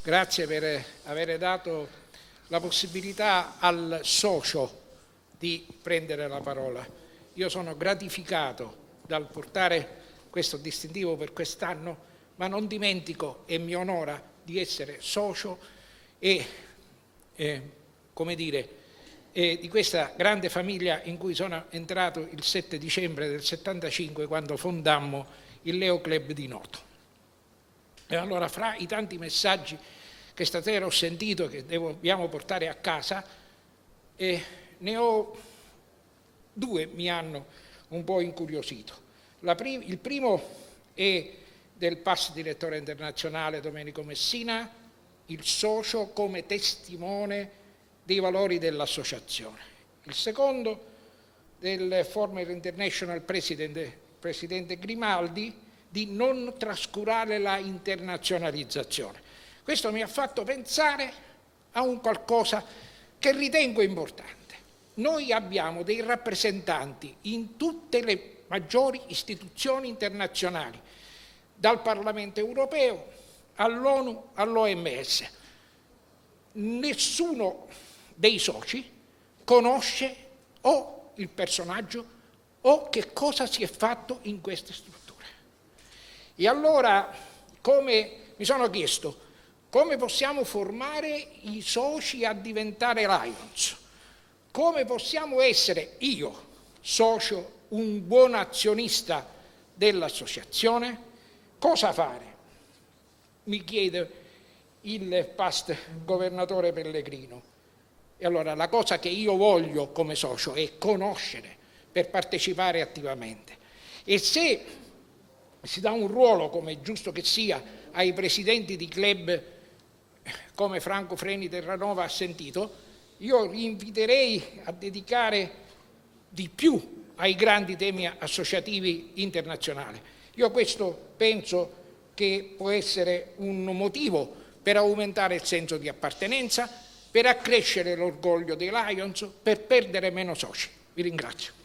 Grazie per aver dato la possibilità al socio di prendere la parola. Io sono gratificato dal portare questo distintivo per quest'anno, ma non dimentico e mi onora di essere socio e di questa grande famiglia in cui sono entrato il 7 dicembre del 75 quando fondammo il Leo Club di Noto. E allora, fra i tanti messaggi che stasera ho sentito che dobbiamo portare a casa, ne ho due mi hanno un po' incuriosito. Il primo è del PAS direttore internazionale Domenico Messina, il socio come testimone dei valori dell'associazione. Il secondo del former international presidente Grimaldi, di non trascurare la internazionalizzazione. Questo mi ha fatto pensare a un qualcosa che ritengo importante. Noi abbiamo dei rappresentanti in tutte le maggiori istituzioni internazionali, dal Parlamento europeo all'ONU, all'OMS. Nessuno dei soci conosce o il personaggio o che cosa si è fatto in queste strutture. E allora, mi sono chiesto, come possiamo formare i soci a diventare Lions? Come possiamo essere, io, socio, un buon azionista dell'associazione? Cosa fare? Mi chiede il past governatore Pellegrino. E allora la cosa che io voglio come socio è conoscere per partecipare attivamente. E se si dà un ruolo, come è giusto che sia, ai presidenti di club come Franco Freni Terranova ha sentito, io vi inviterei a dedicare di più ai grandi temi associativi internazionali. Io questo penso che può essere un motivo per aumentare il senso di appartenenza, per accrescere l'orgoglio dei Lions, per perdere meno soci. Vi ringrazio.